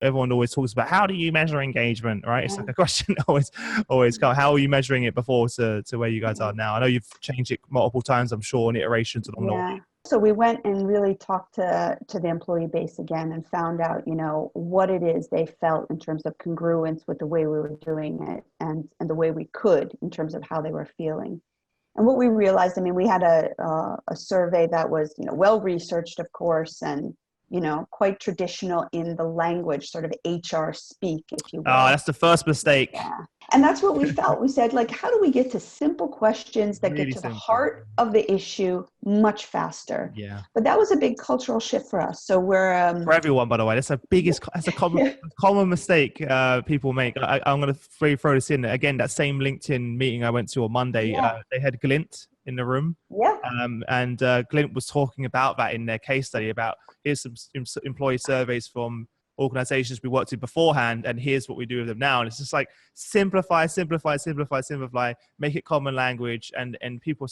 everyone always talks about, how do you measure engagement, right? It's like a question always come. How are you measuring it before to where you guys are now? I know you've changed it multiple times, I'm sure, and iterations along the way. So we went and really talked to the employee base again and found out, what it is they felt in terms of congruence with the way we were doing it and the way we could in terms of how they were feeling. And what we realized, we had a survey that was, well researched, of course, and quite traditional in the language, sort of HR speak, if you will. Oh, that's the first mistake. Yeah. And that's what we felt. We said, how do we get to simple questions that Really get to simple. the heart of the issue much faster? Yeah. But that was a big cultural shift for us. So we're for everyone, by the way, that's a common mistake people make. I'm going to throw this in again. That same LinkedIn meeting I went to on Monday, they had Glint in the room. Yeah. And Glint was talking about that in their case study about, here's some employee surveys from organizations we worked with beforehand, and here's what we do with them now. And it's just like simplify, make it common language, and people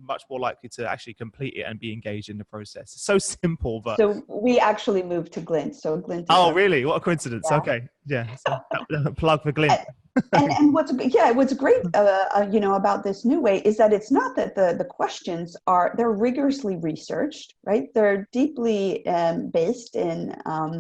much more likely to actually complete it and be engaged in the process. It's so simple, but so we actually moved to Glint. So Glint. Really? What a coincidence. Yeah. Okay. Yeah. So, plug for Glint. And what's great, about this new way is that it's not that the questions they're rigorously researched, right? They're deeply based in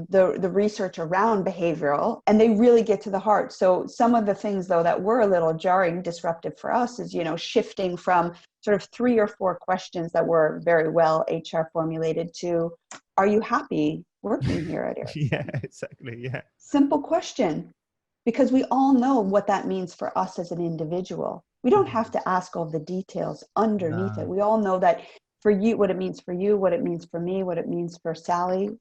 the research around behavioral, and they really get to the heart. So some of the things, though, that were a little jarring, disruptive for us is, shifting from sort of 3 or 4 questions that were very well HR formulated to, are you happy working here at Ericsson? Yeah, exactly. Yeah. Simple question. Because we all know what that means for us as an individual. We don't have to ask all the details underneath it. We all know that for you, what it means for you, what it means for me, what it means for Sally,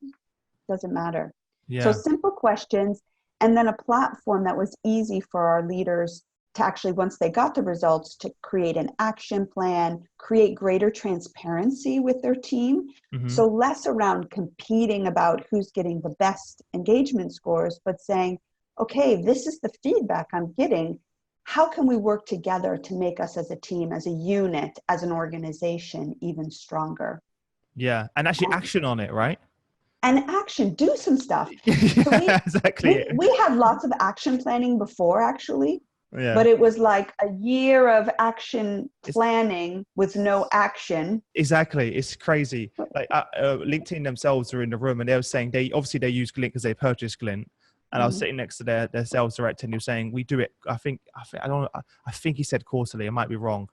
doesn't matter. Yeah. So simple questions, and then a platform that was easy for our leaders to actually, once they got the results, to create an action plan, create greater transparency with their team. Mm-hmm. So less around competing about who's getting the best engagement scores, but saying, okay, this is the feedback I'm getting. How can we work together to make us as a team, as a unit, as an organization, even stronger? Yeah, and actually action on it, right? And action, do some stuff. Exactly. We had lots of action planning before, actually. Yeah. But it was like a year of action planning with no action. Exactly. It's crazy. Like LinkedIn themselves are in the room, and they were saying they use Glint because they purchased Glint. And I was sitting next to their sales director, and he was saying, "We do it. I think he said quarterly. I might be wrong."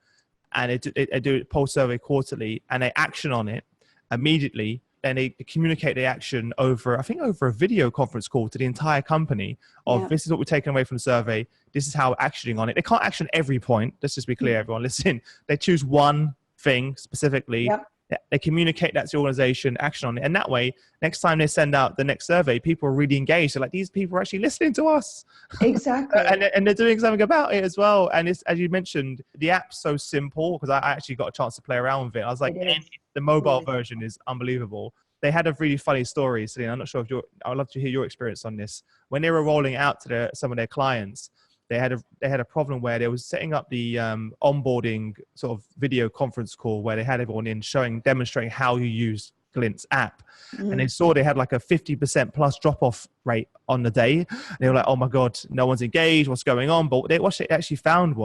And they do a pulse survey quarterly, and they action on it immediately. And they communicate the action over a video conference call to the entire company of this is what we're taking away from the survey. This is how we're actioning on it. They can't action every point. Let's just be clear, everyone. Listen, they choose one thing specifically. Yep. They communicate that to the organization, action on it. And that way, next time they send out the next survey, people are really engaged. They're like, these people are actually listening to us. Exactly. and they're doing something about it as well. And it's, as you mentioned, the app's so simple, because I actually got a chance to play around with it. I was like, the mobile version is unbelievable. They had a really funny story, Selina. I'm not sure I would love to hear your experience on this. When they were rolling out to some of their clients, they had a problem where they was setting up the onboarding sort of video conference call where they had everyone in demonstrating how you use Glint's app. Mm-hmm. And they saw they had like a 50% plus drop-off rate on the day. And they were like, oh my God, no one's engaged. What's going on? But what they actually found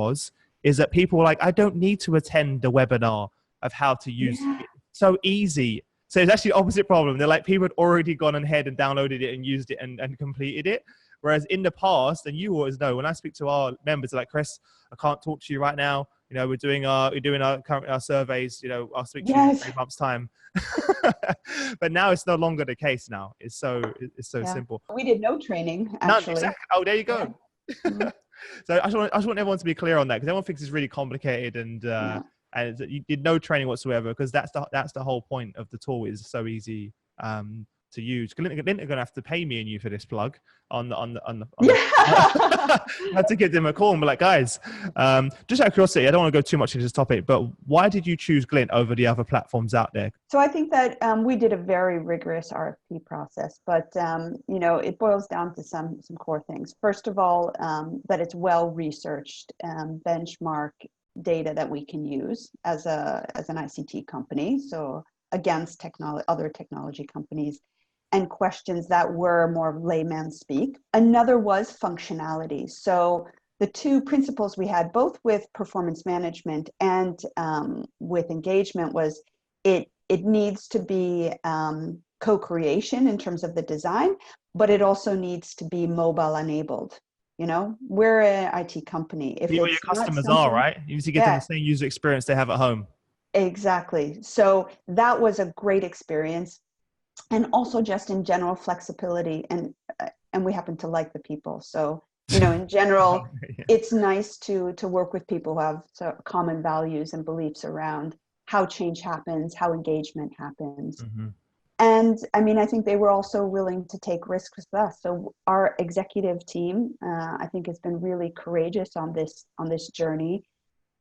is that people were like, I don't need to attend the webinar of how to use it. It's so easy. So it's actually the opposite problem. They're like, people had already gone ahead and downloaded it and used it and completed it. Whereas in the past, and you always know, when I speak to our members, they're like, Chris, I can't talk to you right now. We're doing our surveys. I'll speak to you in 3 months' time. But now it's no longer the case. Now it's so simple. We did no training, actually. None, exactly. Oh, there you go. Yeah. So I just want everyone to be clear on that, because everyone thinks it's really complicated and you did no training whatsoever, because that's the whole point of the tool. Is so easy to use. Glint are going to have to pay me and you for this plug on the I had to give them a call and be like, guys, just out of curiosity, I don't want to go too much into this topic, but why did you choose Glint over the other platforms out there? So I think that we did a very rigorous RFP process, but it boils down to some core things. First of all, that it's well researched, benchmark data that we can use as an ICT company. So against other technology companies. and questions that were more layman speak. Another was functionality. So the two principles we had, both with performance management and with engagement, was it needs to be co-creation in terms of the design, but it also needs to be mobile enabled. You know, we're an IT company. If Be where your it's not customers are, something, right? You need to give them yeah, the same user experience they have at home. exactly. So that was a great experience. And also just in general flexibility, and we happen to like the people. So, you know, in general, Yeah. it's nice to work with people who have common values and beliefs around how change happens, how engagement happens. Mm-hmm. And I mean, I think they were also willing to take risks with us. So our executive team, I think, has been really courageous on this journey.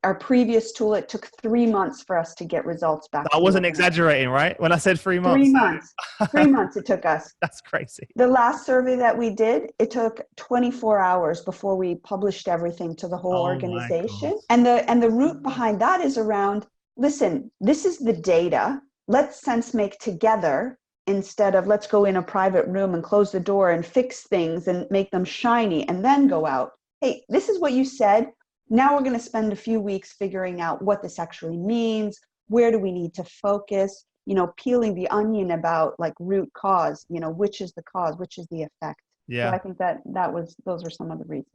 Our previous tool, it took 3 months for us to get results back I to the wasn't organization. exaggerating, right? When I said 3 months. 3 months. 3 months it took us. That's crazy. The last survey that we did, it took 24 hours before we published everything to the whole Oh my God. organization. And the root behind that is around, listen, this is the data. Let's sense make together instead of let's go in a private room and close the door and fix things and make them shiny and then go out. Hey, this is what you said. Now we're going to spend a few weeks figuring out what this actually means. Where do we need to focus? You know, peeling the onion about like root cause, you know, which is the cause, which is the effect. Yeah. So I think those are some of the reasons.